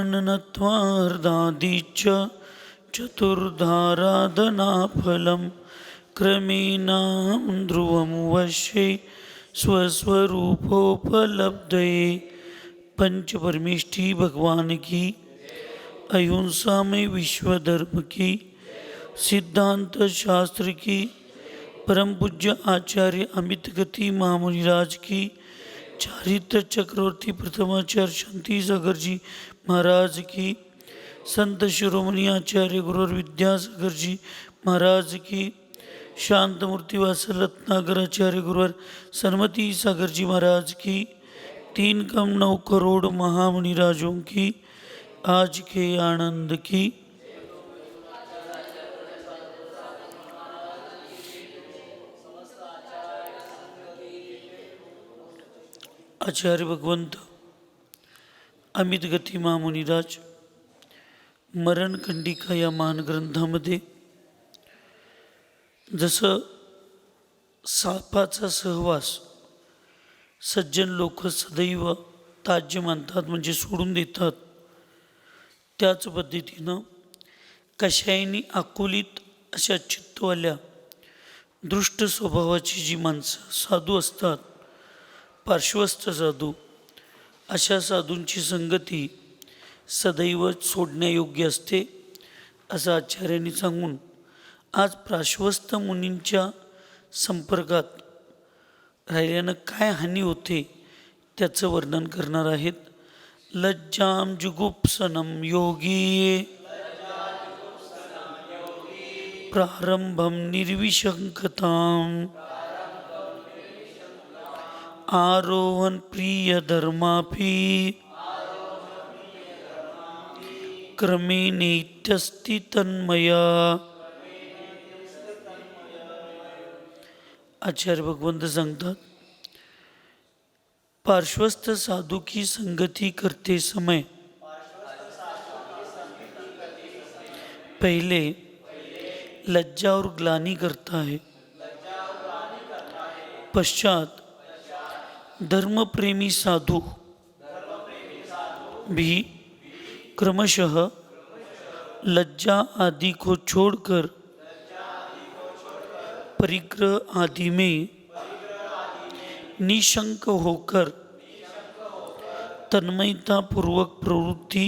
जाननत्वार्धादिच चतुर्धाराधनाफलं क्रमेणां ध्रुवं वश्ये स्वस्वरूपोपलब्धये। पंचपरमेष्ठी भगवान की, अहिंसा में विश्व धर्म की, सिद्धांत शास्त्र की, परम पूज्य आचार्य अमित गति महामुनिराज की, चारित्र चक्रवर्ती प्रथमाचार्य शांति सागर जी महाराज की, संत शिरोमणि आचार्य गुरुवर विद्यासागर जी महाराज की, शांत मूर्ति वासल रत्नाकर आचार्य गुरुवर सन्मति सागर जी महाराज की, 3,9 करोड़ महामुनिराजों की आज के आनंद की। आचार्य भगवंत अमित गती महामुनिराज मरणकंडिका या महान ग्रंथामध्ये जसं सापाचा सहवास सज्जन लोक सदैव ताज्य मानतात म्हणजे सोडून देतात, त्याच पद्धतीनं कशायनी आकुलित अशा चित्तवाल्या दृष्ट स्वभावाची जी माणसं साधू असतात, पार्श्वस्थ साधू, अशा साधूंची संगती सदैव सोडण्यायोग्य असते असं आचार्यांनी सांगून आज पार्श्वस्थ मुनींच्या संपर्कात राहिल्यानं काय हानी होते त्याचं वर्णन करणार आहेत. लज्जाम जुगुप्सनम योगी प्रारंभम निर्विशंकताम आरोहण प्रिय धर्मापि क्रमेणेत्यस्ति तन्मया. आचार्य भगवंत सांगतात, पार्श्वस्थ साधु की संगति करते समय पहले लज्जा और ग्लानि करता है, पश्चात धर्म प्रेमी साधु भी क्रमशः लज्जा आदि को छोड़कर परिग्रह आदि में निशंक होकर तन्मयता पूर्वक प्रवृत्ति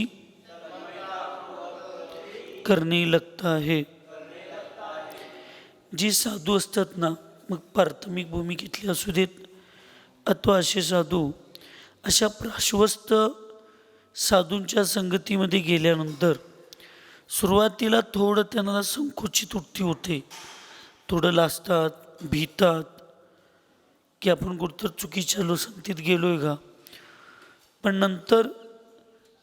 करने लगता है. जे साधू असतात ना, मग प्राथमिक भूमिकेतले असू देत अथवा असे साधू, अशा पार्श्वस्थ साधूंच्या संगतीमध्ये गेल्यानंतर सुरुवातीला थोडं त्यांना संकुचित वृत्ती होते, थोडं लाजतात, भीतात की आपण कुठतर चुकीच्या संगतीत गेलोय का. पण नंतर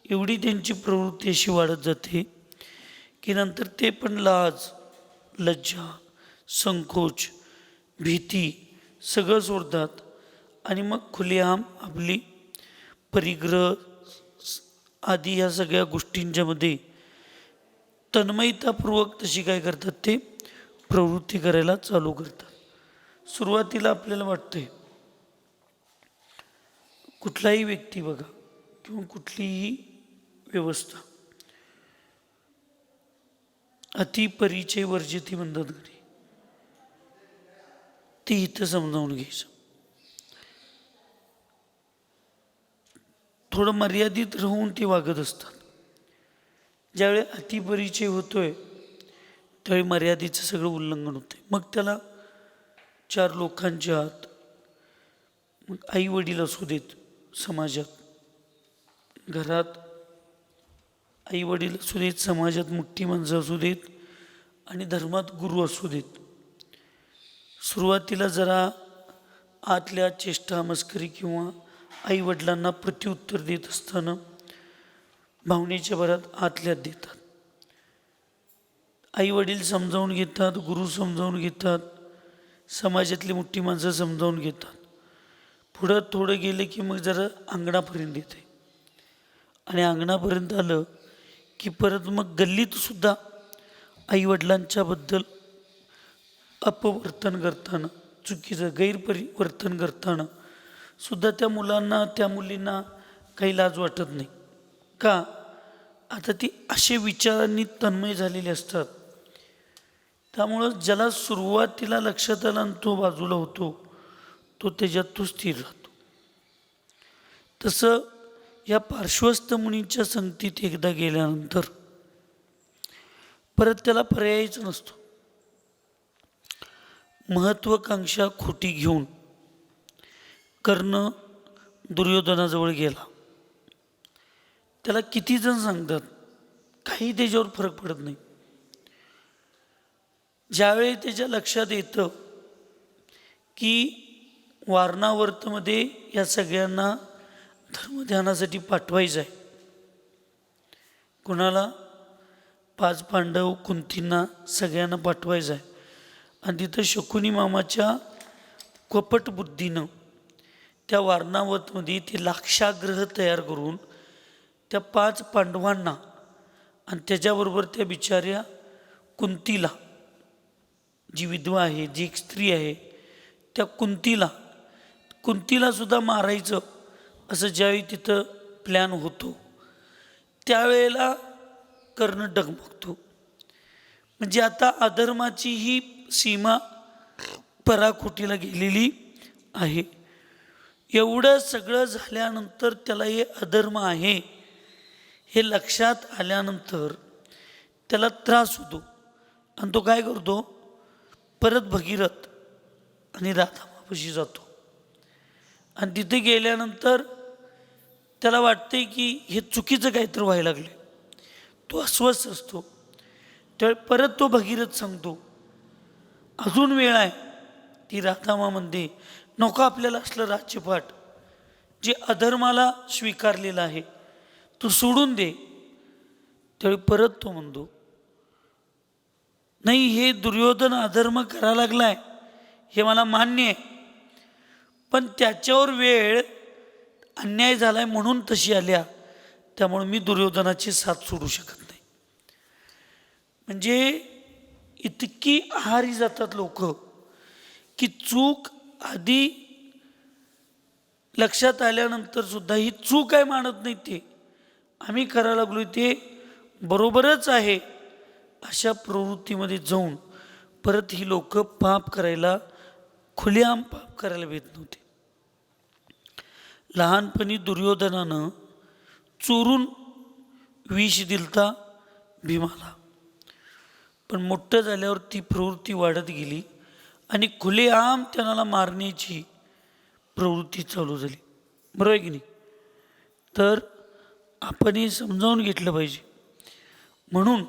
एवढी त्यांची प्रवृत्ती अशी वाढत जाते की नंतर ते पण लाज, लज्जा, संकोच, भीती सगळं सोडतात आणि मग खुलेआम आपली परिग्रह आदी ह्या सगळ्या गोष्टींच्यामध्ये तन्मयतापूर्वक तशी काय करतात, ते प्रवृत्ती करायला चालू करतात. सुरुवातीला आपल्याला वाटतंय, कुठलाही व्यक्ती बघा किंवा कुठलीही व्यवस्था अति परिचय वर्जिती म्हणतात घरी, ते इथं समजावून घ्यायचं. थोडं मर्यादित राहून ते वागत असतात. ज्यावेळी अतिपरिचय होतोय त्यावेळी मर्यादेचं सगळं उल्लंघन होतंय. मग त्याला 4 लोकांच्या आत, मग आई वडील असू देत, समाजात, घरात आई वडील असू देत, समाजात मोठी माणसं असू देत आणि धर्मात गुरु असू देत, सुरुवातीला जरा आतल्या चेष्टा मस्करी किंवा आई वडिलांना प्रत्युत्तर देत असताना भावनेच्या भरात आतल्यात देतात. आई वडील समजावून घेतात, गुरु समजावून घेतात, समाजातली मोठी माणसं समजावून घेतात. पुढं थोडं गेलं की मग जरा अंगणापर्यंत येते आणि अंगणापर्यंत आलं की परत मग गल्लीत सुद्धा आईवडिलांच्याबद्दल अपवर्तन करताना, चुकीचं गैरपरिवर्तन करताना सुद्धा त्या मुलांना, त्या मुलींना काही लाज वाटत नाही. का? आता ती असे विचारांनी तन्मय झालेली असतात. त्यामुळं ज्याला सुरुवातीला लक्षात आला आणि तो बाजूला होतो, तो त्याच्यात तो स्थिर राहतो. तसं या पार्श्वस्थ मुनींच्या संगतीत एकदा गेल्यानंतर परत त्याला पर्यायच नसतो. महत्वाकांक्षा खोटी घेऊन कर्ण दुर्योधनाजवळ गेला. त्याला किती जण सांगतात, काही त्याच्यावर फरक पडत नाही. ज्यावेळी त्याच्या लक्षात येतं की वारणावर्तमध्ये या सगळ्यांना धर्मध्यानासाठी पाठवायचं आहे, कुणाला 5 पांडव, कुंतींना सगळ्यांना पाठवायचं आहे, आणि तिथं शकुनी मामाच्या कपट बुद्धीनं त्या वारणावतमध्ये ते लाक्षाग्रह तयार करून त्या 5 पांडवांना आणि त्याच्याबरोबर त्या बिचाऱ्या कुंतीला, जी विधवा आहे, जी एक स्त्री आहे, त्या कुंतीला सुद्धा मारायचं असं ज्यावेळी तिथं प्लॅन होतो, त्यावेळेला कर्ण डगमगतो. म्हणजे आता अधर्माची ही सीमा पराकोटीला गेलेली आहे. एवढं सगळं झाल्यानंतर त्याला हे अधर्म आहे हे लक्षात आल्यानंतर त्याला त्रास होतो आणि तो काय करतो, परत भगीरथ आणि राधामापाशी जातो. आणि तिथे गेल्यानंतर त्याला वाटते की हे चुकीचं काहीतरी व्हायला लागले. तो अस्वस्थ असतो. त्यावेळी परत तो भगीरथ सांगतो, अजून वेळ आहे. ती राधामा म्हणते, नको आपल्याला असलं राज्यपाठ, जे अधर्माला स्वीकारलेलं आहे तू सोडून दे. त्यावेळी परत तो म्हणतो, नाही, हे दुर्योधन अधर्म करा लागलाय हे मला मान्य आहे, पण त्याच्यावर वेळ अन्याय झालाय म्हणून तशी आल्या, त्यामुळे मी दुर्योधनाची साथ सोडू शकत नाही. म्हणजे इतकी आहारी जातात लोक की चूक आधी लक्षात आल्यानंतर सुद्धा ही चूक आहे मानत नाही. ते आम्ही करायला लागलोय ते बरोबरच आहे अशा प्रवृत्तीमध्ये जाऊन परत ही लोक पाप करायला, खुलेआम पाप करायला भेट नव्हते. लहानपणी दुर्योधनानं चोरून विष दिलता भीमाला, पण मोठं झाल्यावर ती प्रवृत्ती वाढत गेली आणि खुलेआम त्यांना मारण्याची प्रवृत्ती चालू झाली. बरोबर आहे की नाही? तर आपण हे समजावून घेतलं पाहिजे. म्हणून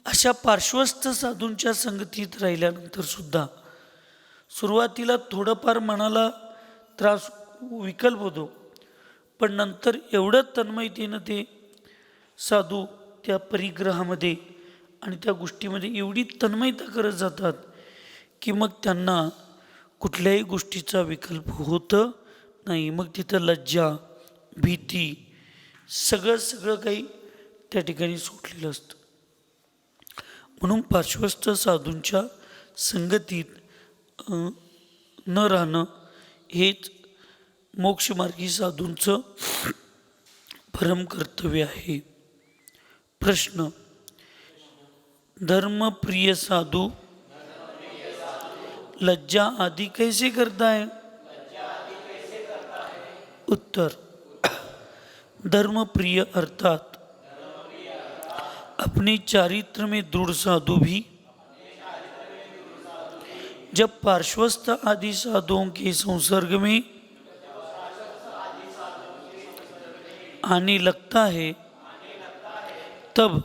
अशा पार्श्वस्थ साधूंच्या संगतीत राहिल्यानंतर सुद्धा सुरुवातीला थोडंफार मनाला त्रास, विकल्प होतो, पण नंतर एवढं तन्मयतेनं ते साधू त्या परिग्रहामध्ये आणि त्या गोष्टीमध्ये एवढी तन्मयता करत जातात की मग त्यांना कुठल्याही गोष्टीचा विकल्प होतं नाही. मग तिथं लज्जा, भीती, सगळं काही त्या ठिकाणी सुटलेलं असतं. म्हणून पार्श्वस्थ साधूंच्या संगतीत न राहणं हेच मोक्षमार्गी साधूंचं परम कर्तव्य आहे. प्रश्न, धर्मप्रिय साधू लज्जा आदि कैसे करता है? उत्तर, धर्मप्रिय अर्थात अपने चारित्र में दृढ़ साधु भी जब पार्श्वस्थ आदि साधुओं के संसर्ग में आने लगता है, तब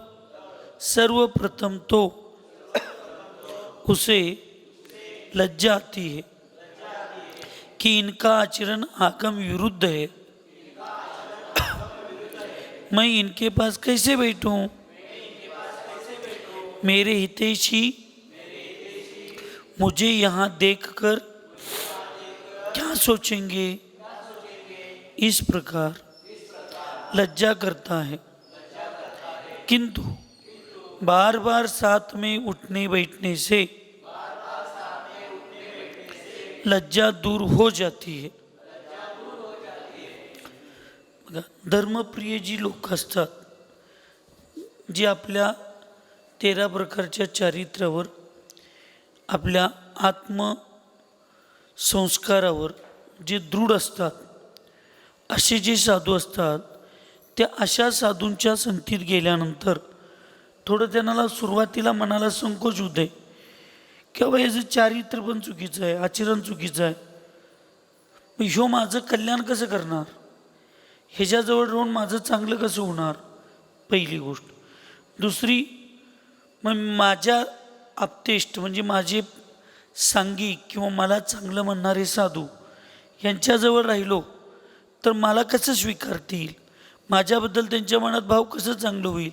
सर्वप्रथम तो उसे लज्जा आती है कि इनका आचरण आगम विरुद्ध है, मैं इनके पास कैसे बैठूं? मेरे हितैषी मुझे यहाँ देखकर क्या सोचेंगे? इस प्रकार लज्जा करता है, किंतु बार बार साथ में उठने बैठने से लज्जा दूर हो जाती है. बघा, धर्मप्रिय जी लोक असतात जी आपल्या 13 प्रकारच्या चारित्र्यावर, आपल्या आत्मसंस्कारावर जे दृढ असतात, असे जे साधू असतात, त्या अशा साधूंच्या संगतीत गेल्यानंतर थोडं त्यांना सुरुवातीला मनाला संकोच होते की बाबा याचं चारित्र्य पण चुकीचं आहे, आचरण चुकीचं आहे, मग ह्यो माझं कल्याण कसं करणार, ह्याच्याजवळ राहून माझं चांगलं कसं होणार, पहिली गोष्ट. दुसरी, मग माझ्या आप्तेष्ट म्हणजे माझे सांघिक किंवा मला चांगलं म्हणणारे साधू यांच्याजवळ राहिलो तर मला कसं स्वीकारतील, माझ्याबद्दल त्यांच्या मनात भाव कसं चांगलं होईल,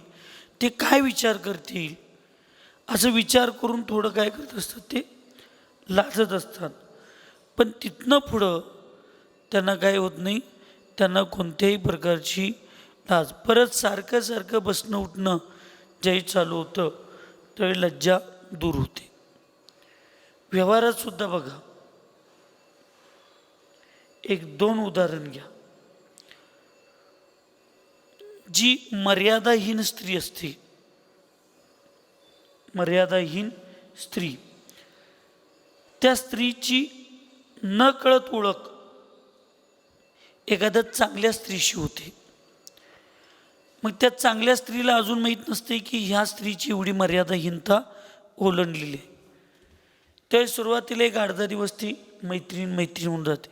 ते काय विचार करतील, असं विचार करून थोडं काय करत असतात, ते लाजत असतात. पण तिथनं पुढं त्यांना काय होत नाही, त्यांना कोणत्याही प्रकारची लाज. परत सारखं सारखं बसणं उठणं ज्याही चालू होतं त्यावेळी लज्जा दूर होते. व्यवहारात सुद्धा बघा, 1-2 उदाहरण घ्या. जी मर्यादाहीन स्त्री असते, मर्यादाहीन स्त्री, त्या स्त्रीची न कळत ओळख एखाद्या चांगल्या स्त्रीशी होते. मग त्या चांगल्या स्त्रीला अजून माहीत नसते की ह्या स्त्रीची एवढी मर्यादाहीनता ओलांडलेली आहे. त्यावेळी सुरुवातीला एक 8-10 दिवस ती मैत्रीण होऊन जाते.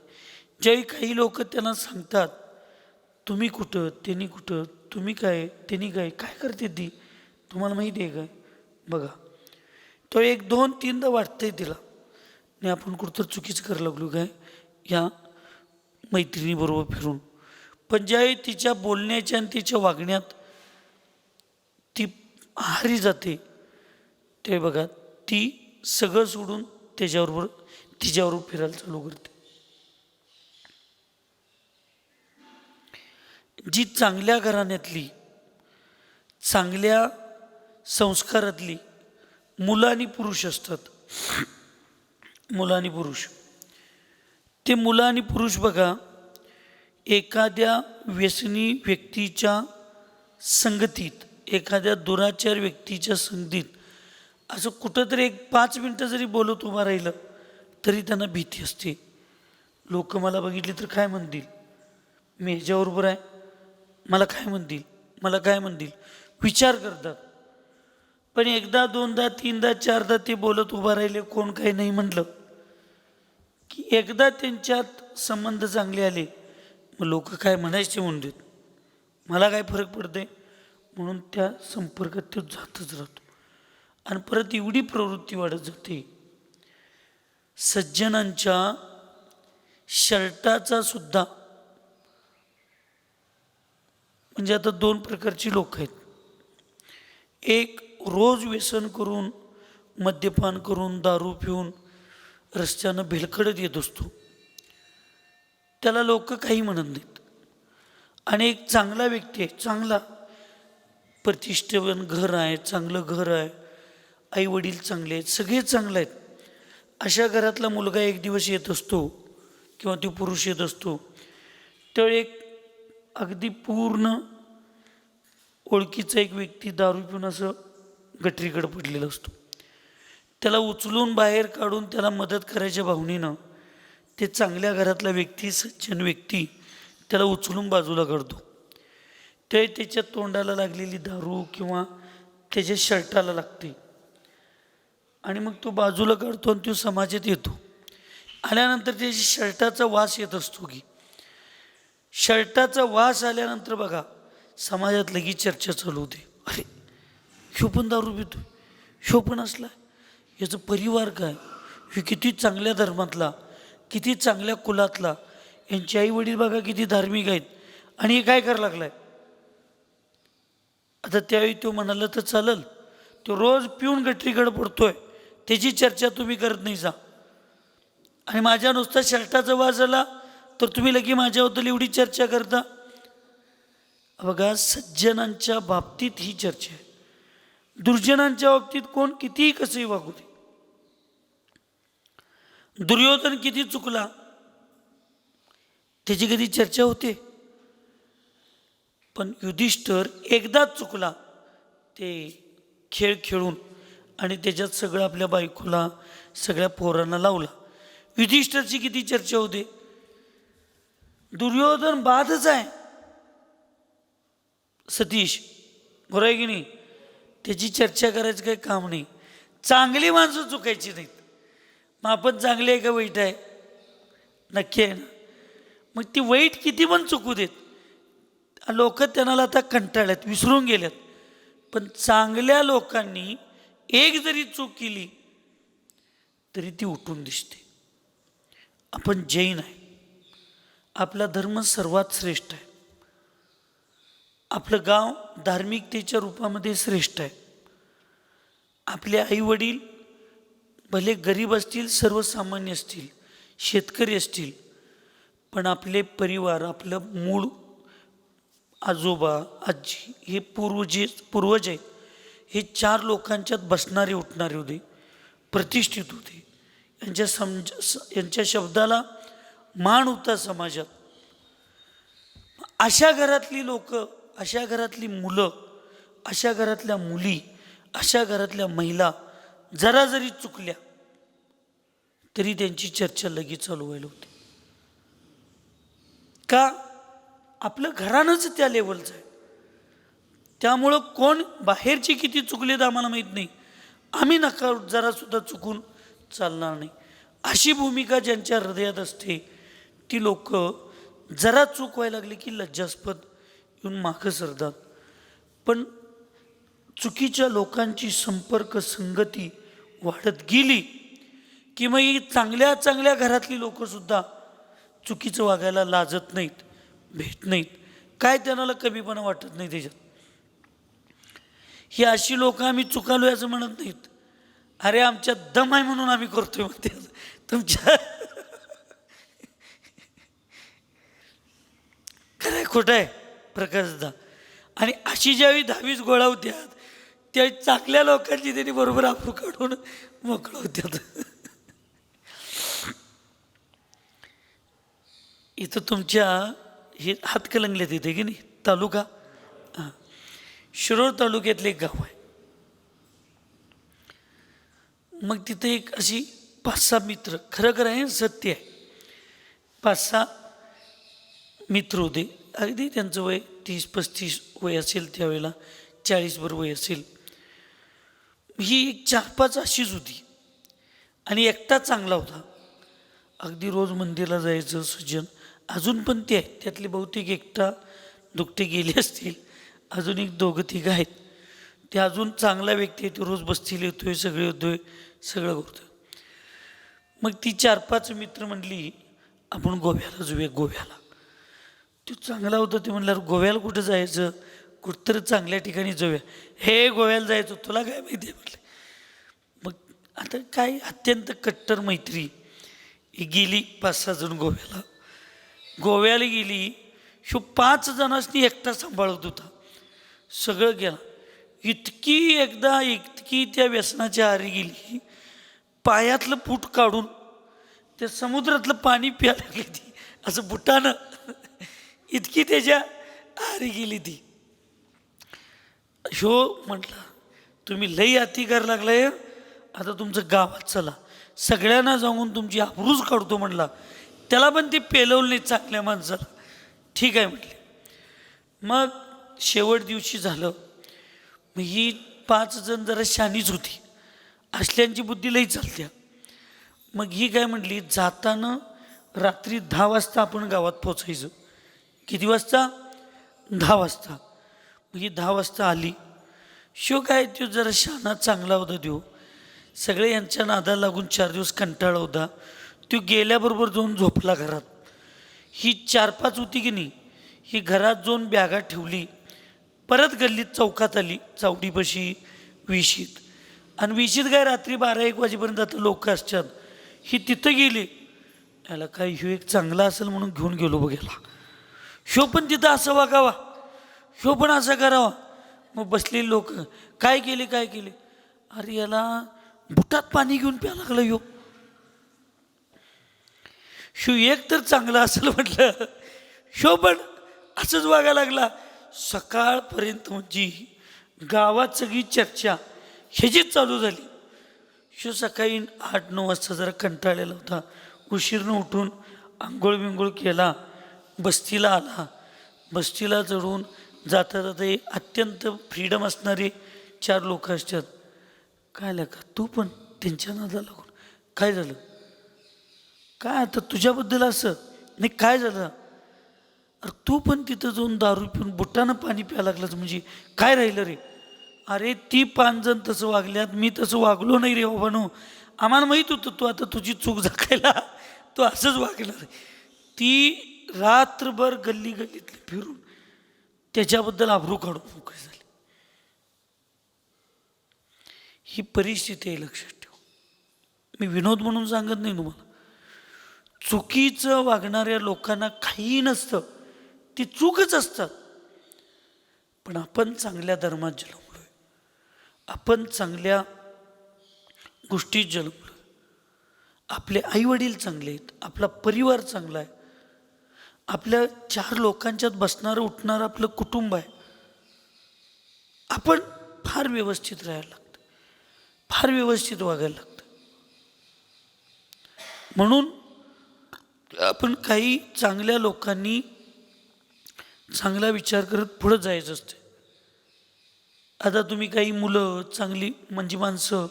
ज्यावेळी काही लोक त्यांना सांगतात तुम्ही कुठं, त्यांनी कुठं, तुम्ही काय, त्यांनी काय, काय करते ती, तुम्हाला माहिती आहे काय, बघा, तो 1-2-3दा वाटतंय तिला नाही आपण कुठं चुकीचं करायला लागलो काय या मैत्रिणीबरोबर फिरून. पण ज्यावेळी तिच्या बोलण्याच्या आणि तिच्या वागण्यात ती आहारी जाते ते बघा, ती सगळं सोडून तिच्याबरोबर फिरायला चालू करते. जी चांगल्या घराण्यातली, चांगल्या संस्कारातली मुलं आणि पुरुष असतात, मुलं आणि पुरुष, ते मुलं आणि पुरुष बघा, एखाद्या व्यसनी व्यक्तीच्या संगतीत, एखाद्या दुराचार व्यक्तीच्या संगतीत असं कुठंतरी 5 मिनटं जरी बोलत उभा राहिलं तरी त्यांना भीती असते. लोक मला बघितले तर काय म्हणतील, मी ह्याच्याबरोबर आहे, मला काय म्हणतील, मला काय म्हणतील, विचार करतात. पण 1दा 2दा 3दा 4दा ते बोलत उभा राहिले, कोण काही नाही म्हटलं की एकदा त्यांच्यात संबंध चांगले आले, मग लोक काय म्हणायचे म्हणून देत, मला काय फरक पडते, म्हणून त्या संपर्कात तो जातच राहतो. आणि परत एवढी प्रवृत्ती वाढत जाते, सज्जनांच्या शर्टाचा सुद्धा, म्हणजे आता 2 प्रकारची लोक आहेत. एक रोज व्यसन करून, मद्यपान करून, दारू पिऊन रस्त्यानं भेलकडत येत असतो, त्याला लोक काही म्हणत नाहीत. आणि एक चांगला व्यक्ती आहे, चांगला प्रतिष्ठेवान घर आहे, चांगलं घर आहे, आई वडील चांगले आहेत, सगळे चांगले आहेत, अशा घरातला मुलगा एक दिवस येत असतो किंवा तो पुरुष येत असतो, त्यावेळी एक अगदी पूर्ण ओळखीचा एक व्यक्ती दारू पिऊन असं गटरीकडे पडलेला असतो. त्याला उचलून बाहेर काढून त्याला मदत करायच्या भावनेनं ते चांगल्या घरातला व्यक्ती, सज्जन व्यक्ती त्याला उचलून बाजूला काढतो. ते त्याच्या तोंडाला लागलेली दारू किंवा त्याच्या शर्टाला लागते आणि मग तो बाजूला काढतो आणि तो समाजात येतो. आल्यानंतर त्याच्या शर्टाचा वास येत असतो की शर्टाचा वास आल्यानंतर बघा समाजात लगेच चर्चा चालू होते, अरे ह्यो पण दारू पितो, ह्यो पण असला, याचं परिवार काय, ह्यो किती चांगल्या धर्मातला, किती चांगल्या कुलातला, यांचे आई वडील बघा किती धार्मिक आहेत आणि हे काय करायला लागलाय. आता त्यावेळी तो म्हणाला तर चालेल, तो रोज पिऊन गटरीकडे पडतोय, त्याची चर्चा तुम्ही करत नाही जा, आणि माझ्या नुसता शर्टाचा वास आला तर तुम्ही लगे माझ्याबद्दल एवढी चर्चा करता. बघा, सज्जनांच्या बाबतीत ही चर्चा आहे, दुर्जनांच्या बाबतीत कोण कितीही कसंही वागू दे. दुर्योधन किती चुकला त्याची कधी चर्चा होते, पण युधिष्ठिर एकदाच चुकला ते खेळ खेळून आणि त्याच्यात सगळं आपल्या बायकोला सगळ्या पोरांना लावला. युधिष्ठिरची किती चर्चा होते. दुर्योधन बादच आहे सतीश, बरोबर आहे की नाही? त्याची चर्चा करायचं काही काम नाही. चांगली माणसं चुकायची नाहीत. मग आपण चांगले आहे का वाईट आहे? नक्की आहे ना. मग ती वाईट किती पण चुकू देत. लोक त्यांना आता कंटाळल्यात, विसरून गेल्यात. पण चांगल्या लोकांनी एक जरी चूक केली तरी ती उठून दिसते. आपण जैन आहे, आपला धर्म सर्वात श्रेष्ठ आहे. आपलं गाव धार्मिकतेच्या रूपामध्ये श्रेष्ठ आहे. आपले आई वडील भले गरीब असतील, सर्वसामान्य असतील, शेतकरी असतील, पण आपले परिवार, आपलं मूळ आजोबा आजी हे पूर्वज आहेत. हे 4 लोकांच्यात बसणारे उठणारे होते, प्रतिष्ठित होते. यांच्या शब्दाला मान होता समाजात. अशा घरातली लोक, अशा घरातली मुलं, अशा घरातल्या मुली, अशा घरातल्या महिला जरा जरी चुकल्या तरी त्यांची चर्चा लगेच चालू व्हायला होती. का? आपलं घरानंच त्या लेवलचं आहे. त्यामुळं कोण बाहेरची किती चुकलेत आम्हाला माहीत नाही, आम्ही नका जरा सुद्धा चुकून चालणार नाही, अशी भूमिका ज्यांच्या हृदयात असते ती लोक जरा चूक व्हायला लागली की लज्जास्पद येऊन मागं सरतात. पण चुकीच्या लोकांची संपर्क संगती वाढत गेली की मग ही चांगल्या चांगल्या घरातली लोकंसुद्धा चुकीचं वागायला लाजत नाहीत, भेट नाहीत. काय त्यांना कमीपणा वाटत नाही त्याच्यात. ही अशी लोक आम्ही चुकालो असं म्हणत नाहीत. अरे आमच्या दम आहे म्हणून आम्ही करतोय म्हणते. तुमच्या खरंय खोटं आहे प्रकाशदा. आणि अशी ज्यावेळी 10वीस गोळा होत्यात त्यावेळी चांगल्या लोकांची त्यांनी बरोबर आपलं काढून मोकळं होत्यात. इथं तुमच्या हे हातकलंगल्यात येते की नाही तालुका, हां, शिरोळ तालुक्यातले एक गाव आहे. मग तिथं एक अशी 5-6 मित्र, खरं आहे सत्य आहे, 5-6 मित्र होते. अगदी त्यांचं वय 30-35 वय असेल, त्यावेळेला 40 वय असेल. ही एक 4-5 अशीच होती आणि एकटा चांगला होता. अगदी रोज मंदिराला जायचं सज्जन. अजून पण ते आहेत, त्यातले बहुतेक एकटा दुकटे गेले असतील, अजून एक 2-3 आहेत. ते अजून चांगला व्यक्ती आहे, तो रोज बसतील येतोय, सगळे येतोय, सगळं करतोय. मग ती 4-5 मित्र म्हणली आपण गोव्याला जाऊया. गोव्याला तो चांगला होता. ते म्हणलं गोव्याला कुठं जायचं, कुठंतरी चांगल्या ठिकाणी जाऊया. हे गोव्याला जायचं, तुला काय माहिती आहे म्हटलं. मग आता काय अत्यंत कट्टर मैत्री गेली. 5-6 जण गोव्याला गेली. 5 जणांनी एकटा सांभाळत होता, सगळं गेला. इतकी त्या व्यसनाच्या आहारी गेली, पायातलं फूट काढून त्या समुद्रातलं पाणी प्यायला लागली ती, असं बुटानं. इतकी त्याच्या आहारी गेली ती. म्हटलं तुम्ही लई अति करायला लागलाय, आता तुमचं गावात चला, सगळ्यांना जाऊन तुमची आबरूच काढतो म्हणला. त्याला पण ते पेलवलं नाही चांगल्या माणसाला. ठीक आहे म्हटले. मग शेवट दिवशी झालं. मग ही 5 जण जरा शानीच होती, असल्यांची बुद्धी लई चालत्या. मग ही काय म्हटली, जाताना रात्री 10 वाजता आपण गावात पोचायचं. किती वाजता? 10 वाजता. मग ही 10 वाजता आली. काय तो जरा शाना चांगला होता. तो सगळे यांच्या नादाला लागून 4 दिवस कंटाळा होता. तो गेल्याबरोबर जाऊन झोपला घरात. ही 4-5 होती की नाही, ही घरात जाऊन बॅगा ठेवली. परत गल्लीत चौकात आली, चावडीपाशी विशीत. आणि विशीत काय रात्री 12-1 वाजेपर्यंत आता लोक असतात. ही तिथं गेली. याला काय ह्यो एक चांगला असेल म्हणून घेऊन गेलो बघायला. पण तिथं असं वागावा, पण असं करावा. मग बसलेली लोक काय केले. अरे याला बुटात पाणी घेऊन प्यायला लागला. एक तर चांगला असेल म्हटलं, पण असंच वागायला लागला. सकाळपर्यंत म्हणजे गावात सगळी चर्चा ह्याचीच चालू झाली. सकाळी 8-9 वाजता जरा कंटाळलेला होता, उशीरनं उठून आंघोळ बिंघोळ केला, बस्तीला आला. बस्तीला चढून जाता जाता अत्यंत फ्रीडम असणारे 4 लोक असतात. काय का तू पण त्यांच्या नादाला लागून काय झालं, काय आता तुझ्याबद्दल असं नाही, काय झालं, अरे तू पण तिथं जाऊन दारू पिऊन बुटानं पाणी प्यायला लागलाच म्हणजे काय राहिलं रे. अरे ती 5 जण तसं वागल्यात, मी तसं वागलो नाही रे बाबानो. आम्हाला माहीत होतं तू आता तुझी चूक झाकायला तू असंच वागणार. ती रात्रभर गल्ली गल्लीतली फिरून त्याच्याबद्दल आबरू काढून मोकळी झाली. ही परिस्थिती आहे, लक्षात ठेव. मी विनोद म्हणून सांगत नाही तुम्हाला. चुकीचं वागणाऱ्या लोकांना काही नसतं, ती चूकच असतात. पण आपण चांगल्या धर्मात जन्मलोय, आपण चांगल्या गोष्टीत जन्मलोय, आपले आईवडील चांगले आहेत, आपला परिवार चांगला आहे, आपल्या 4 लोकांच्यात बसणारं उठणारं आपलं कुटुंब आहे. आपण फार व्यवस्थित राहायला लागतं, फार व्यवस्थित वागायला लागतं. म्हणून आपण काही चांगल्या लोकांनी चांगला विचार करत पुढं जायचं असते. आता तुम्ही काही मुलं चांगली म्हणजे माणसं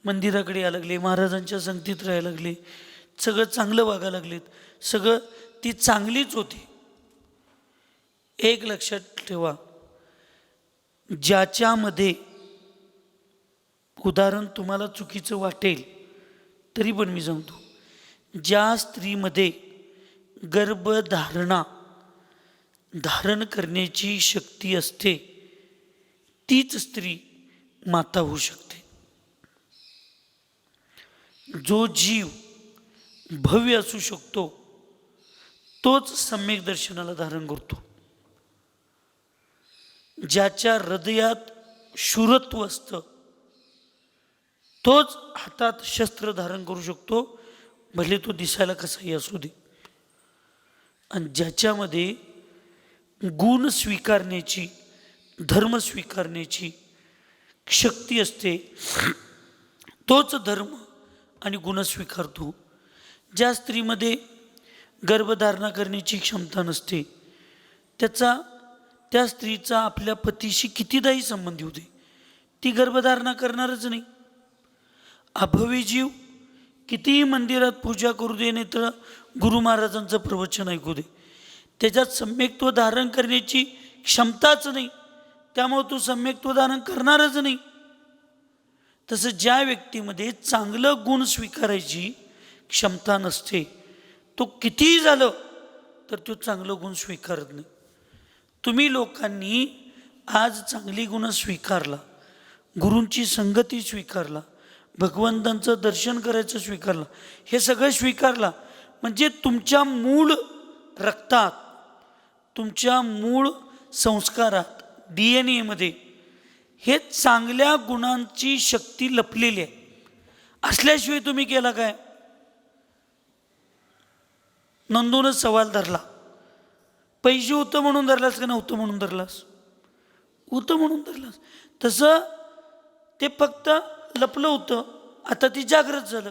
मंदिराकडे यायला लागले, महाराजांच्या संगतीत राहायला लागले, सगळं चांगलं वागायला लागलेत, सगळं ती चांगलीच होती. एक लक्षात ठेवा, ज्याच्यामध्ये उदाहरण तुम्हाला चुकीचं वाटेल तरी पण मी सांगतो, ज्या स्त्रीमध्ये गर्भधारणा धारण करण्याची शक्ती असते तीच स्त्री माता होऊ शकते. जो जीव भव्य असू शकतो तोच सम्यक दर्शनाला धारण करतो. ज्याच्या हृदयात शूरत्व असतं तोच हातात शस्त्र धारण करू शकतो, भले तो दिसायला कसाही असू दे. आणि ज्याच्यामध्ये गुण स्वीकारण्याची, धर्म स्वीकारण्याची शक्ती असते तोच धर्म आणि गुण स्वीकारतो. ज्या स्त्रीमध्ये गर्भधारणा करण्याची क्षमता नसते त्या स्त्रीचा आपल्या पतीशी कितीदाही संबंध होऊ दे, ती गर्भधारणा करणारच नाही. अभवी जीव कितीही मंदिरात पूजा करू दे, नाही तर गुरु महाराजांचं प्रवचन ऐकू दे, त्याच्यात सम्यक्त्व धारण करण्याची क्षमताच नाही, त्यामुळे तो सम्यक्त्व धारण करणारच नाही. तसं ज्या व्यक्तीमध्ये चांगलं गुण स्वीकारायची क्षमता नसते, तो कितीही झालं तर तो चांगलं गुण स्वीकारत नाही. तुम्ही लोकांनी आज चांगली गुण स्वीकारला, गुरूंची संगती स्वीकारला, भगवंतांचं दर्शन करायचं स्वीकारलं, हे सगळं स्वीकारला म्हणजे तुमच्या मूळ रक्तात, तुमच्या मूळ संस्कारात, DNA मध्ये हे चांगल्या गुणांची शक्ती लपलेली आहे. असल्याशिवाय तुम्ही केला काय? नंदूनच सवाल धरला. पैसे होतं म्हणून धरलास का नव्हतं म्हणून धरलास? होतं म्हणून धरलास. तसं ते फक्त लपलं होतं, आता ती जागृत झालं.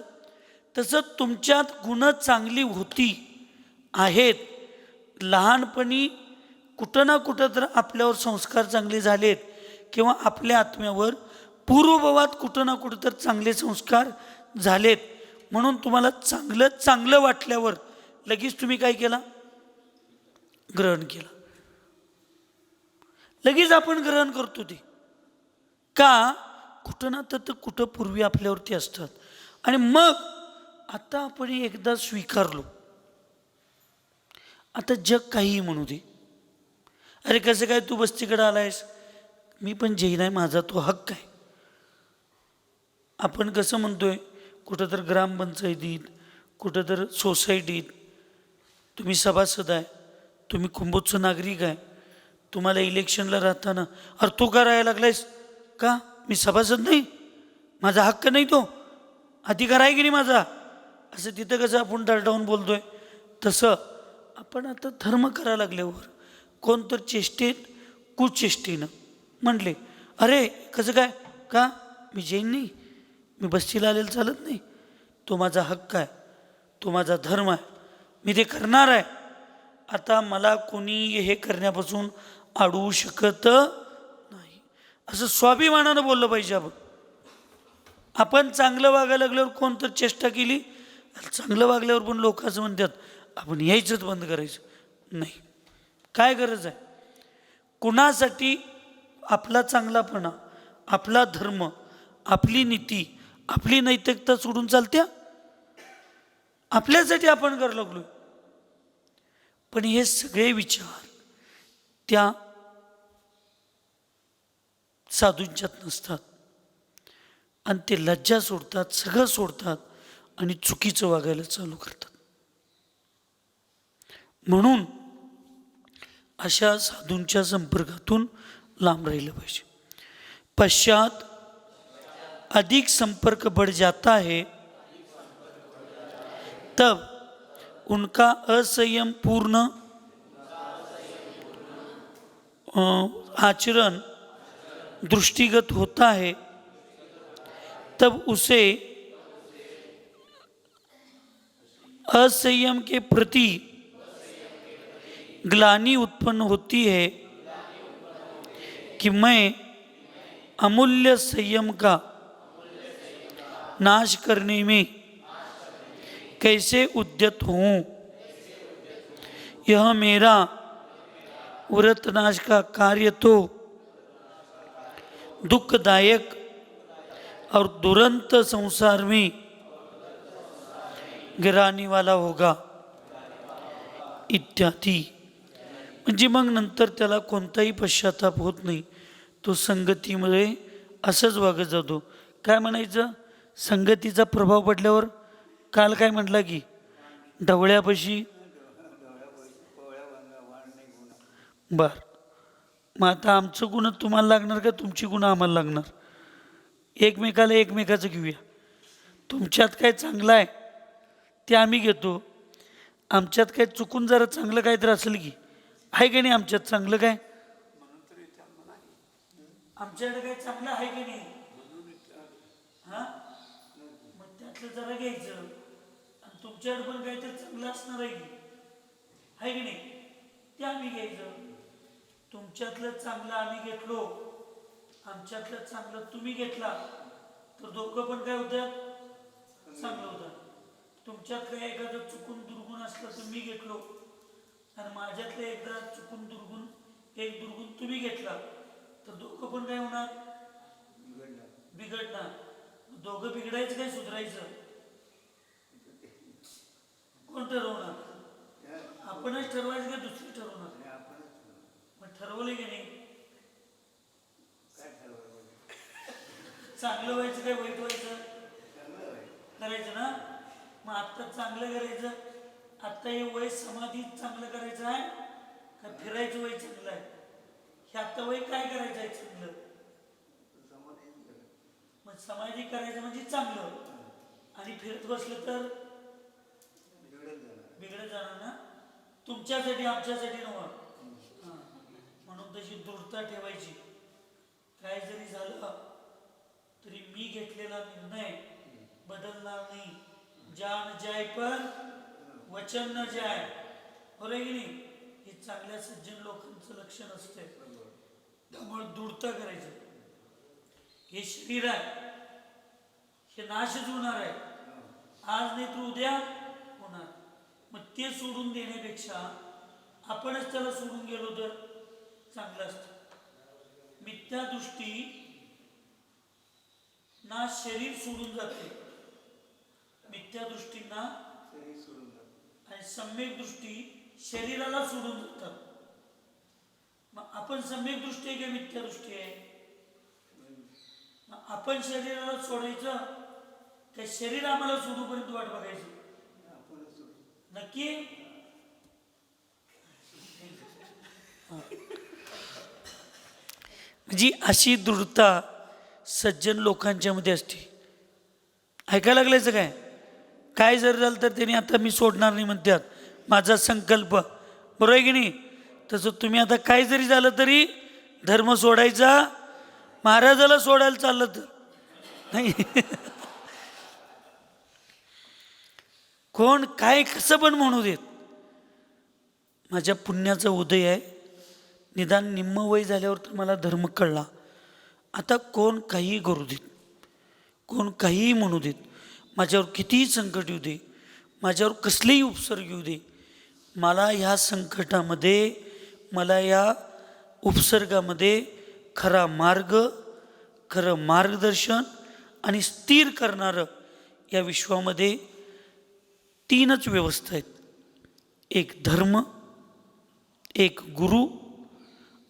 तसं तुमच्यात गुण चांगली होती आहेत, लहानपणी कुठं ना कुठं तर आपल्यावर संस्कार चांगले झालेत किंवा आपल्या आत्म्यावर पूर्वभावात कुठं ना कुठं तर चांगले संस्कार झालेत, म्हणून तुम्हाला चांगलं वाटल्यावर लगेच तुम्ही काय केला? ग्रहण केलं. लगेच आपण ग्रहण करतो ते का? कुठं ना तर कुठं पूर्वी आपल्यावरती असतात. आणि मग आता आपण एकदा स्वीकारलो, आता जग काहीही म्हणू दे, अरे कसं काय तू बस्तीकडे आलायस, मी पण जैन आहे, माझा तो हक्क आहे. आपण कसं म्हणतोय, कुठं तर ग्रामपंचायतीत, कुठं तर सोसायटीत तुम्ही सभासद आहे, तुम्ही कुंभोजचं नागरिक आहे, तुम्हाला इलेक्शनला राहताना अरे तू का राहायला लागलायस का? मी सभासद नाही, माझा हक्क नाही, तो अधिकार आहे की नाही माझा, असं तिथं कसं आपण दरडावून बोलतोय, तसं आपण आता धर्म करायला लागल्यावर कोणतर चेष्टेत कुचेष्टेनं म्हणले अरे कसं काय, का मी जैन नाही, मी बस्तीला आलेलं चालत नाही, तो माझा हक्क आहे, तो माझा धर्म आहे, मी ते करणार आहे. आता मला कोणी हे करण्यापासून अडवू शकत नाही, असं स्वाभिमानानं बोललं पाहिजे. आपण चांगलं वागायला लागल्यावर कोण तर चेष्टा केली, चांगलं वागल्यावर पण लोक असं म्हणतात आपण यायचंच बंद करायचं नाही. काय गरज आहे? कुणासाठी आपला चांगलापणा, आपला धर्म, आपली नीती, आपली नैतिकता सोडून चालत्या? आपल्यासाठी आपण करायला लागलोय. पण हे सगळे विचार त्या साधूंच्यात नसतात आणि ते लज्जा सोडतात, सगळं सोडतात आणि चुकीचं वागायला चालू करतात. म्हणून अशा साधूंच्या संपर्कातून लांब राहिलं पाहिजे. पश्चात अधिक संपर्क बढ़ जाता है तब उनका असंयम पूर्ण आचरण दृष्टिगत होता है, तब उसे असंयम के प्रति ग्लानि उत्पन्न होती है कि मैं अमूल्य संयम का नाश करने में कैसे उद्यत हूँ. यह मेरा व्रतनाश का कार्य तो दुखदायक और दुरंत संसार में गिराने वाला होगा इत्यादी. म्हणजे मग नंतर त्याला कोणताही पश्चाताप होत नाही. तो संगतीमध्ये असंच वागत जातो. काय म्हणायचं? संगतीचा प्रभाव पडल्यावर काल काय म्हटलं की ढवळ्यापाशी. बर, मग आता आमचं गुण तुम्हाला लागणार का तुमची गुण आम्हाला लागणार? एकमेकाला एकमेकाचं घेऊया. तुमच्यात काय चांगलं आहे ते आम्ही घेतो, आमच्यात काय चुकून जरा चांगलं काहीतरी असेल की आहे की नाही? आमच्यात चांगलं काय, आमच्याकडे काय चांगलं आहे की नाही? हा, मग त्यातलं जरा घ्यायचं आणि तुमच्याकडे पण काहीतरी चांगलं असणार आहे की नाही? ते आम्ही घ्यायचं. तुमच्यातलं चांगलं आम्ही घेतलो, आमच्यातलं चांगलं तुम्ही घेतला तर दोघं पण काय होतं? चांगलं होतं. तुमच्यात काय एखादं चुकून दुर्गुण असलं तर मी घेतलो आणि माझ्यातलं एकदा चुकून दुर्गुण एक दुर्गुण तुम्ही घेतला तर दोघं पण काय होणार? बिघडणार. दोघं बिघडायचं काय सुधारायचं? कोण ठरवणार? आपणच ठरवायचं का दुसरी ठरवणार? मग ठरवलं की नाही? चांगलं व्हायचं काय वाईट व्हायचं? करायचं ना. मग आत्ता चांगलं करायचं. आत्ता हे वय समाधीत चांगलं करायचं आहे का फिरायचं वय चांगलं आहे? हे आत्ता वय काय करायचं आहे चांगलं? मग समाधी करायचं म्हणजे चांगलं, आणि फिरत बसलं तर बिघडत जाणार ना. तुमच्यासाठी आमच्यासाठी नव्हतं. म्हणून तशी दृढता ठेवायची. काय जरी झालं तरी मी घेतलेला निर्णय बदलणार नाही. जान जाय पर वचन न जाय, बरोबर की नाही? हे चांगल्या सज्जन लोकांचं लक्षण असते. त्यामुळे दृढता करायचं. हे शरीर आहे, हे नाशच होणार आहे, आज नाही तर उद्या होणार. मग ते सोडून देण्यापेक्षा आपणच त्याला सोडून गेलो तर चांगलं असतं. मिथ्या दृष्टी ना शरीर सोडून जाते, मिथ्या दृष्टींना आणि सम्यक दृष्टी शरीराला सोडून जातात. मग आपण सम्यक दृष्टी आहे का मिथ्या दृष्टी आहे? मग आपण शरीराला सोडायचं का शरीर आम्हाला सोडूपर्यंत वाट बघायची? नक्की म्हणजे अशी दृढता सज्जन लोकांच्या मध्ये असते. ऐकायला लागल्याचं काय? काय जर झालं तर त्यांनी आता मी सोडणार नाही म्हणतात, माझा संकल्प, बरोबर आहे की नाही? तसं तुम्ही आता काय जरी झालं तरी धर्म सोडायचा महाराजाला सोडायला चाललं तर नाही. कोण काय कसं पण म्हणू देत, माझ्या पुण्याचा उदय आहे. निदान निम्म वय झाल्यावर तर मला धर्म कळला. आता कोण काहीही करू देत, कोण काहीही म्हणू देत, माझ्यावर कितीही संकट येऊ दे, माझ्यावर कसलेही उपसर्ग येऊ दे, मला ह्या संकटामध्ये, मला या उपसर्गामध्ये खरा मार्ग, खरं मार्गदर्शन आणि स्थिर करणारं या विश्वामध्ये 3च व्यवस्था आहेत. एक धर्म, एक गुरु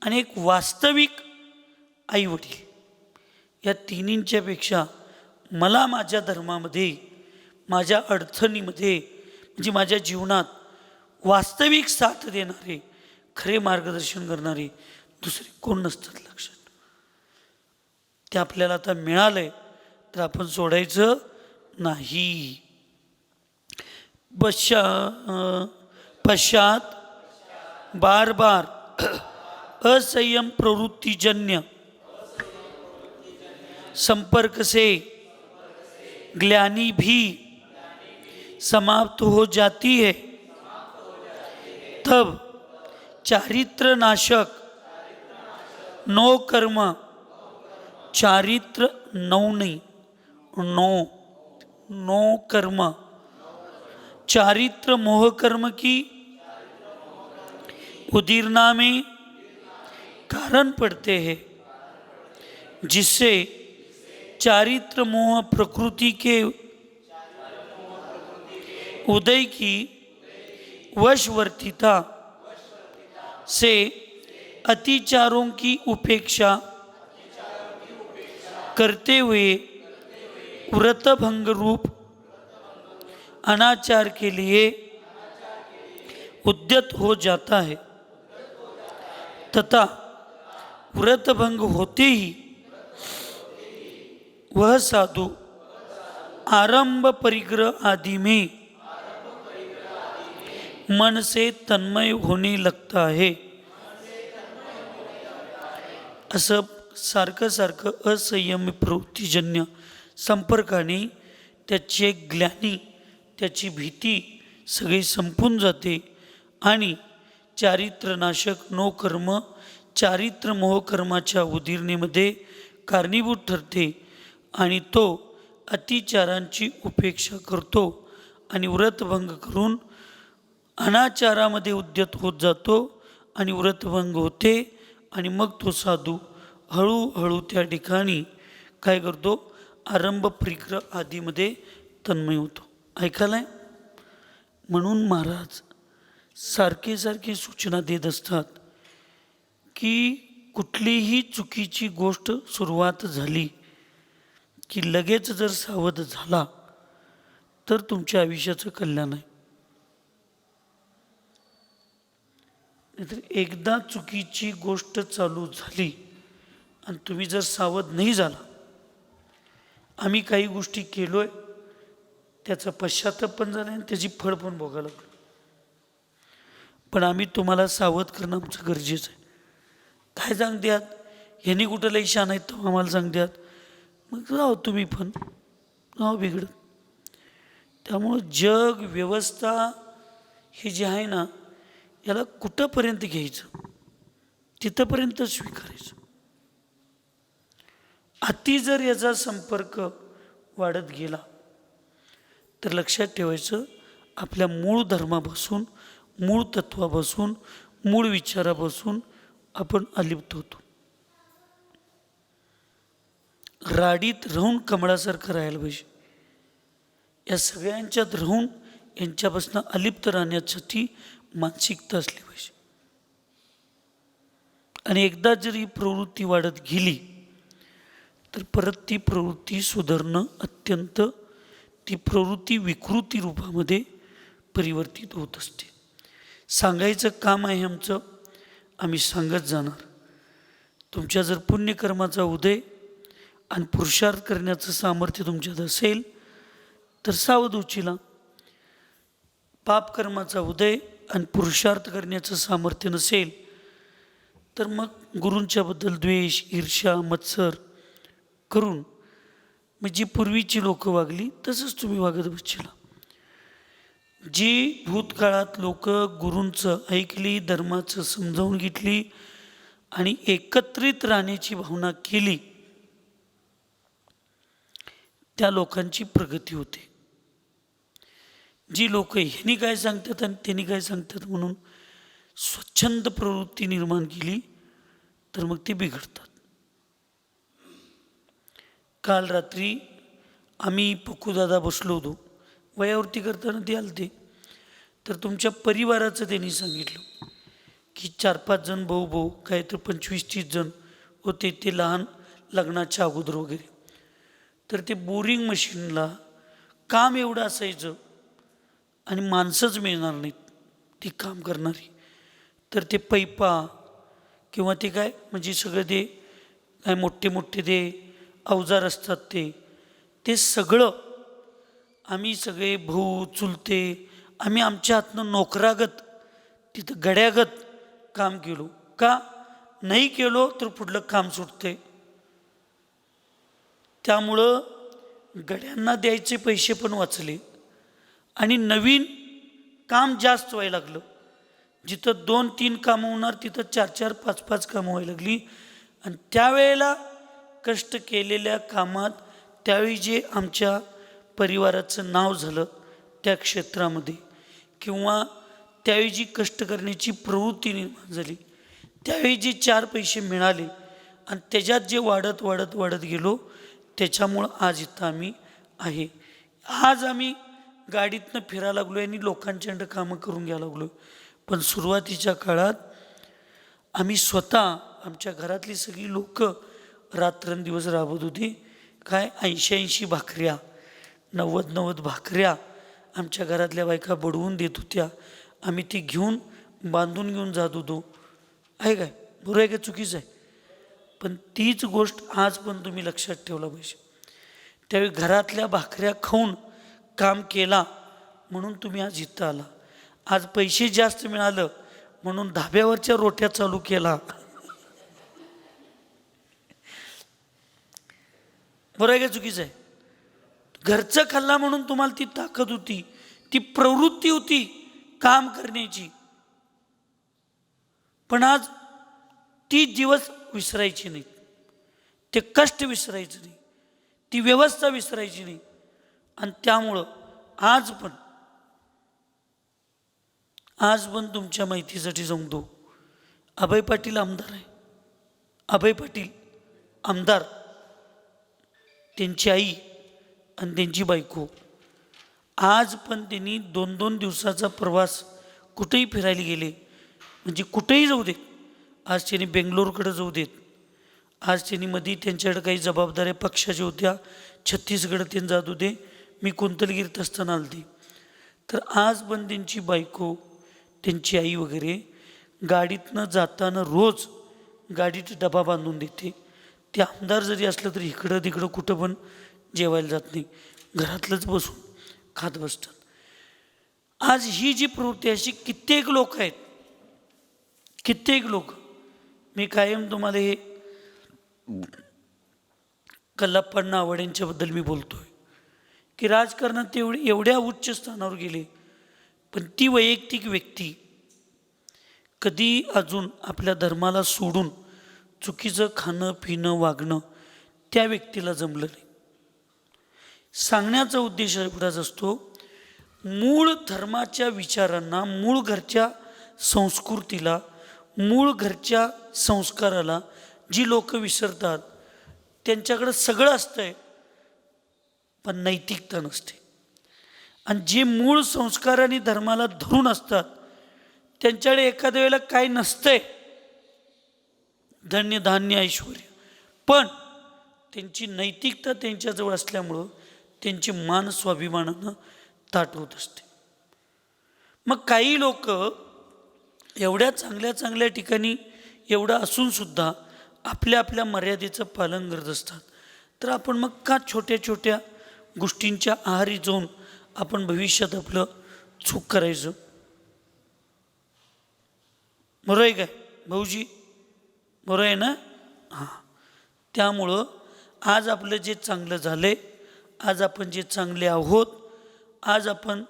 आणि एक वास्तविक आईवडील. या तिन्हींच्या पेक्षा मला माझ्या धर्मामध्ये, माझ्या अडचणीमध्ये, म्हणजे माझ्या जीवनात वास्तविक साथ देणारे, खरे मार्गदर्शन करणारे दुसरे कोण नसतात. लक्षात, ते आपल्याला आता मिळालंय तर आपण सोडायचं नाही. पश्चात बार बार असंयम प्रवृत्तिजन्य संपर्क से ग्लानि भी समाप्त हो जाती है, तब चारित्र नाशक नो कर्म, चारित्र नौ नहीं, नो कर्म, चारित्र मोह कर्म की उदीरना में कारण पड़ते हैं, जिससे चारित्र मोह प्रकृति के उदय की वशवर्तिता से अतिचारों की उपेक्षा करते हुए व्रतभंग रूप अनाचार के लिए उद्यत हो जाता है, तथा व्रतभंग होते ही वह साधु आरंभ परिग्रह आदि में मन से तन्मय होने लगता है. असं सारखं सारखं असंयमी प्रवृत्तीजन्य संपर्काने त्याचे ग्लानी, त्याची भीती सगळी संपून जाते आणि चारित्रनाशक नो कर्म, चारित्र मोहकर्माच्या उदीरणेमध्ये कारणीभूत ठरते आणि तो अतिचारांची उपेक्षा करतो आणि व्रतभंग करून अनाचारामध्ये उद्यत होत जातो आणि व्रतभंग होते आणि मग तो साधू हळूहळू त्या ठिकाणी काय करतो, आरंभ परिग्रह आदीमध्ये तन्मय होतो. ऐकायलाय? म्हणून महाराज सारखे सारखे सूचना देत असतात की कुठलीही चुकीची गोष्ट सुरुवात झाली की लगेच जर सावध झाला तर तुमच्या आयुष्याचं कल्याण आहे. नाहीतर एकदा चुकीची गोष्ट चालू झाली आणि तुम्ही जर सावध नाही झाला, आम्ही काही गोष्टी केलोय त्याचा पश्चाताप पण झाला आणि त्याची फळ पण भोगायला लागलो, पण आम्ही तुम्हाला सावध करणं आमचं गरजेचं आहे. काय सांगत्यात, ह्यांनी कुठं लई शान आहेत तर आम्हाला सांगत्यात, मग राहो तुम्ही पण राहो बिघडत. त्यामुळं जग व्यवस्था हे जे आहे ना, याला कुठंपर्यंत घ्यायचं तिथंपर्यंत स्वीकारायचं. अति जर याचा संपर्क वाढत गेला तर लक्षात ठेवायचं, आपल्या मूळ धर्मापासून, मूळ तत्वापासून, मूळ विचारापासून आपण अलिप्त होतो. राडीत राहून कमळासारखं राहायला पाहिजे. या सगळ्यांच्यात राहून यांच्यापासून अलिप्त राहण्यासाठी मानसिकता असली पाहिजे. आणि एकदा जर ही प्रवृत्ती वाढत गेली तर परत ती प्रवृत्ती सुधारणं अत्यंत, ती प्रवृत्ती विकृती रूपामध्ये परिवर्तित होत असते. सांगायचं काम आहे आमचं, आम्ही सांगत जाणार. तुमच्या जर पुण्यकर्माचा उदय आणि पुरुषार्थ करण्याचं सामर्थ्य तुमच्यात असेल तर सावध उचिला. पापकर्माचा उदय आणि पुरुषार्थ करण्याचं सामर्थ्य नसेल तर मग गुरूंच्याबद्दल द्वेष, ईर्ष्या, मत्सर करून मग जी पूर्वीची लोक वागली तसंच तुम्ही वागत बसला. जी भूतकाळात लोक गुरूंचं ऐकली, धर्माचं समजावून घेतली आणि एकत्रित राहण्याची भावना केली, त्या लोकांची प्रगती होते. जी लोक ह्यांनी काय सांगतात आणि त्यांनी काय सांगतात म्हणून स्वच्छंद प्रवृत्ती निर्माण केली तर मग ते बिघडतात. काल रात्री आम्ही पक्कूदादा बसलो होतो, वयावरती करताना ते आलते. तर तुमच्या परिवाराचं त्यांनी सांगितलं की 4-5 जण भाऊ भाऊ काय तर 25-30 जण होते ते लहान लग्नाच्या अगोदर वगैरे. तर ते बोरिंग मशीनला काम एवढं असायचं आणि माणसंच मिळणार नाहीत ती काम करणारी. तर ते पैपा किंवा ते काय म्हणजे सगळं ते काय मोठे मोठे ते अवजार असतात ते सगळं आम्ही सगळे भाऊ चुलते आम्ही आमच्या हातनं नोकरागत तिथं गड्यागत काम केलो. का नाही केलो तर पुढलं काम सुटते. त्यामुळं गड्यांना द्यायचे पैसे पण वाचले आणि नवीन काम जास्त व्हायला लागलं. जिथं 2-3 कामं होणार तिथं 4-4, 5-5 कामं व्हायला लागली. आणि त्यावेळेला कष्ट केलेल्या कामात त्यावेळी जे आमच्या परिवाराचं नाव झालं त्या क्षेत्रामध्ये किंवा त्यावेळी जी कष्ट करण्याची प्रवृत्ती निर्माण झाली, त्यावेळी जे 4 पैसे मिळाले आणि त्याच्यात जे वाढत वाढत वाढत गेलो, त्याच्यामुळं आज इथं आम्ही आहे. आज आम्ही गाडीतनं फिरायला लागलो आणि लोकांच्याकडं कामं करून घ्यायला लागलो. पण सुरुवातीच्या काळात आम्ही स्वतः आमच्या घरातली सगळी लोक रात्रंदिवस राबत होती. काय 80-80 भाकऱ्या, 90-90 भाकऱ्या आमच्या घरातल्या बायका बडवून देत होत्या. आम्ही ती घेऊन बांधून घेऊन जात होतो. आहे काय बरोबर आहे का चुकीचं आहे? पण तीच गोष्ट आज पण तुम्ही लक्षात ठेवला पाहिजे. त्यावेळी घरातल्या भाकऱ्या खाऊन काम केला म्हणून तुम्ही आज इथं आला. आज पैसे जास्त मिळालं म्हणून धाब्यावरच्या रोट्या चालू केला. बरं आहे का चुकीचं आहे? घरचं खाल्ला म्हणून तुम्हाला ती ताकद होती, ती प्रवृत्ती होती काम करण्याची. पण आज ती दिवस विसरायची नाही, ते कष्ट विसरायचं नाही, ती व्यवस्था विसरायची नाही. आणि त्यामुळं आज पण तुमच्या माहितीसाठी सांगतो, अभय पाटील आमदार आहे. अभय पाटील आमदार, त्यांची आई आणि त्यांची बायको आज पण त्यांनी 2-2 दिवसाचा प्रवास कुठेही फिरायला गेले म्हणजे कुठेही जाऊ देत. आज त्यांनी बेंगलोरकडे जाऊ देत, आज त्यांनी मध्ये त्यांच्याकडे काही जबाबदाऱ्या पक्षाच्या होत्या, छत्तीसगड त्यांनी जात होते, मी कोंतलगिरीत असताना आलती. तर आज पण त्यांची बायको त्यांची आई वगैरे गाडीतनं जाताना रोज गाडीत डबा बांधून देते. ते आमदार जरी असलं तरी इकडं तिकडं कुठं पण जेवायला जात नाही, घरातलंच बसून खात बसतात. आज ही जी प्रवृत्ती अशी कित्येक लोक आहेत, कित्येक लोक. मी कायम तुम्हाला हे कल्लाप्पा आवड यांच्याबद्दल मी बोलतोय की राजकारणात एवढ्या उच्च स्थानावर गेले, पण ती वैयक्तिक व्यक्ती कधी अजून आपल्या धर्माला सोडून चुकीचं खाणं पिणं वागणं त्या व्यक्तीला जमलं नाही. सांगण्याचा उद्देश एवढाच असतो, मूळ धर्माच्या विचारांना, मूळ घरच्या संस्कृतीला, मूळ घरच्या संस्काराला जी लोक विसरतात त्यांच्याकडं सगळं असतंय पण नैतिकता नसते. आणि जे मूळ संस्कार आणि धर्माला धरून असतात त्यांच्याकडे एखाद्या वेळेला काय नसतंय, धन्य धान्य ऐश्वर, पण त्यांची नैतिकता त्यांच्याजवळ असल्यामुळं त्यांची मान स्वाभिमानानं ताठ होत असते. मग काही लोक एवढ्या चांगल्या चांगल्या ठिकाणी एवढं असून सुद्धा आपल्या आपल्या मर्यादेचं पालन करत असतात. तर आपण मग का छोट्या छोट्या गोष्टींच्या आहारी जाऊन आपण भविष्यात आपलं चूक करायचं? बरोबर आहे काय भाऊजी? बरोबर आहे ना? हां, त्यामुळं आज आपलं जे चांगलं झालंय, आज आपण जे चांगले आहोत, आज आपण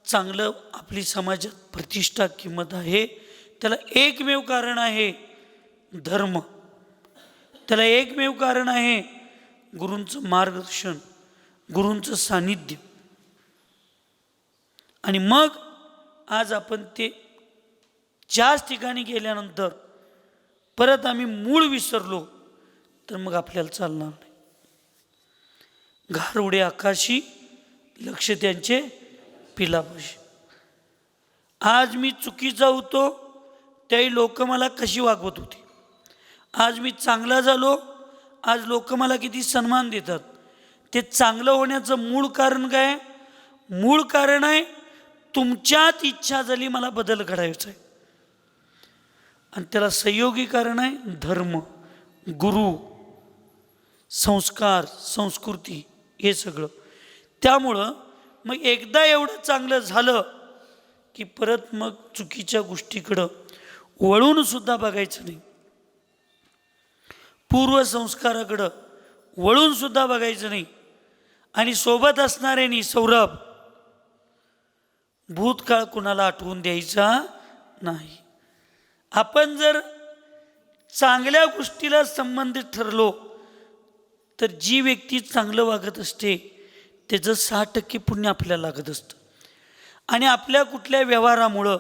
चांगलं आपली समाजात प्रतिष्ठा किंमत आहे, त्याला एकमेव कारण आहे धर्म. त्याला एकमेव कारण आहे गुरूंचं मार्गदर्शन, गुरूंचं सानिध्य. आणि मग आज आपण ते ज्याच ठिकाणी गेल्यानंतर परत आम्ही मूळ विसरलो तर मग आपल्याला चालणार नाही. घार उडे आकाशी, लक्ष त्यांचे पिलापाशी. आज मी चुकीचा होतो, त्याही लोक मला कशी वागवत होती. आज मी चांगला झालो, आज लोक मला किती सन्मान देतात. ते चांगलं होण्याचं मूळ कारण काय? मूळ कारण आहे तुमच्यात इच्छा झाली मला बदल घडायचा आहे, आणि त्याला संयोगी कारण आहे धर्म, गुरु, संस्कार, संस्कृती, हे सगळं. त्यामुळं मग एकदा एवढं चांगलं झालं की परत मग चुकीच्या गोष्टीकडं वळून सुद्धा बघायचं नाही, पूर्वसंस्काराकडं वळून सुद्धा बघायचं नाही. आणि सोबत असणाऱ्यांनी सौरभ भूतकाळ कुणाला आठवून द्यायचा नाही. आपण जर चांगल्या गोष्टीला संबंधित ठरलो तर जी व्यक्ती चांगलं वागत असते त्याचं 6% पुण्य आपल्याला लागत असतं. आणि आपल्या कुठल्या व्यवहारामुळं,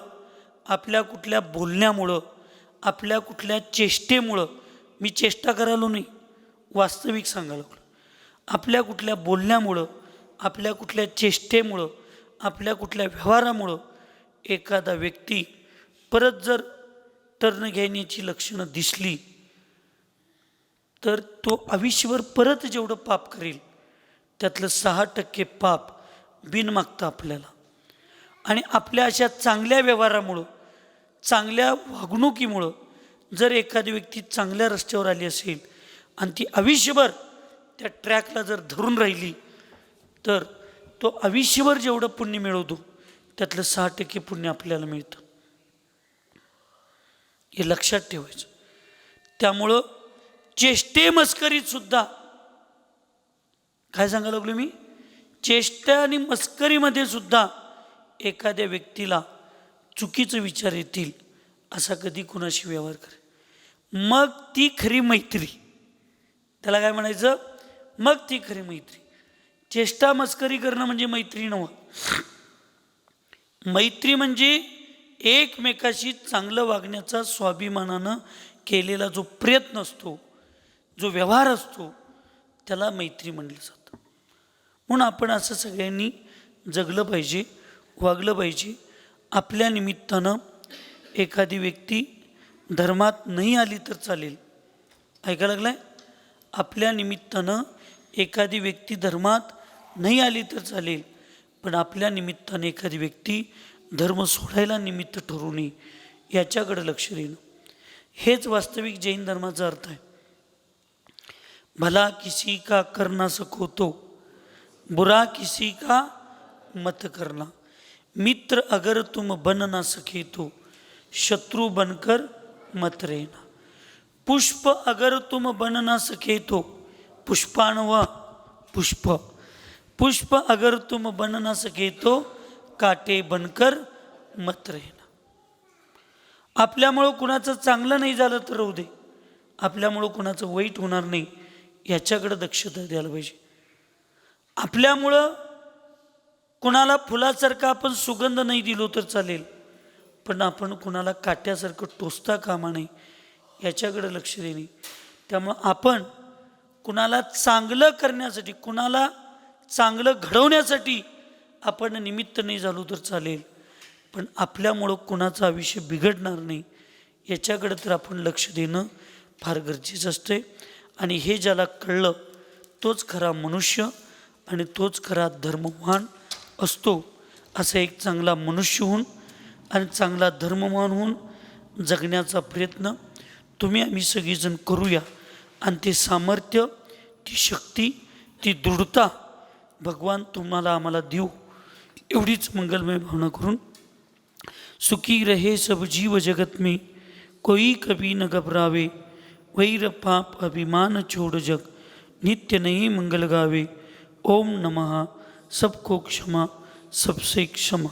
आपल्या कुठल्या बोलण्यामुळं, आपल्या कुठल्या चेष्टेमुळं, मी चेष्टा करायलो नाही, वास्तविक सांगायला लागलो, आपल्या कुठल्या बोलण्यामुळं, आपल्या कुठल्या चेष्टेमुळं, आपल्या कुठल्या व्यवहारामुळं एखादा व्यक्ती परत जर टर्न घेण्याची लक्षणं दिसली तर तो आयुष्यभर परत जेवढं पाप करेल त्यातलं 6% पाप बिनमागता आपल्याला. आणि आपल्या अशा चांगल्या व्यवहारामुळं, चांगल्या वागणुकीमुळं जर एखादी व्यक्ती चांगल्या रस्त्यावर आली असेल आणि ती आयुष्यभर त्या ट्रॅकला जर धरून राहिली तर तो आयुष्यभर जेवढं पुण्य मिळवतो त्यातलं 6% पुण्य आपल्याला मिळतं. हे लक्षात ठेवायचं. त्यामुळं चेष्टे मस्करीत सुद्धा, काय सांगायला लागलो मी, चेष्टा आणि मस्करीमध्ये सुद्धा एखाद्या व्यक्तीला चुकीचे विचार येतील असा कधी कुणाशी व्यवहार करे, मग ती खरी मैत्री. त्याला काय म्हणायचं? मग ती खरी मैत्री. चेष्टा मस्करी करणं म्हणजे मैत्री नव्हे. मैत्री म्हणजे एकमेकाशी चांगलं वागण्याचा स्वाभिमानानं केलेला जो प्रयत्न असतो, जो व्यवहार असतो, त्याला मैत्री म्हणलं जातं. म्हणून आपण असं सगळ्यांनी जगलं पाहिजे, वागलं पाहिजे. आपल्या निमित्तानं एखादी व्यक्ती धर्मात नाही आली तर चालेल. ऐकायला लागलाय? आपल्या निमित्तानं एखादी व्यक्ती धर्मात नाही आली तर चालेल, पण आपल्या निमित्ताने एखादी व्यक्ती धर्म सोडायला निमित्त ठरू नये याच्याकडे लक्ष देणं, हेच वास्तविक जैन धर्माचा अर्थ आहे. भला किसी का करना सको तो, बुरा किसी का मत करना. मित्र अगर तुम बन ना सके तो, शत्रु बनकर मत रहना. पुष्प अगर तुम बन ना सके तो, पुष्पाणव पुष्प. पुष्प अगर तुम बन ना सके तो, काटे बनकर मत रहना. आपल्यामुळं कुणाचं चांगलं नाही झालं तर राहू दे, आपल्यामुळं कुणाचं वाईट होणार नाही याच्याकडे दक्षता द्यायला पाहिजे. आपल्यामुळं कुणाला फुलासारखा आपण सुगंध नाही दिलो तर चालेल, पण आपण कुणाला काट्यासारखं टोचता कामा नये याच्याकडे लक्ष देणे. त्यामुळं आपण कुणाला चांगलं करण्यासाठी, कुणाला चांगलं घडवण्यासाठी आपण निमित्त नाही झालो तर चालेल, पण आपल्यामुळं कुणाचं आयुष्य बिघडणार नाही याच्याकडे तर आपण लक्ष देणं फार गरजेचं असते. आणि हे ज्याला कळलं तोच खरा मनुष्य आणि तोच खरा धर्मवान असतो. असा एक चांगला मनुष्य होऊन आणि चांगला धर्मवान होऊन जगण्याचा प्रयत्न तुम्ही आम्ही सगळीजण करूया. आणि ते सामर्थ्य, ती शक्ती, ती दृढता भगवान तुम्हाला आम्हाला देऊ, एवढीच मंगलमय भावना करून सुखी रहे सब जीव जगत में, कोई कभी न घबरावे, वैर पाप अभिमान छोड़ जग नित्य नहीं मंगल गावे। ओम नमः सबको क्षमा सबसे क्षमा।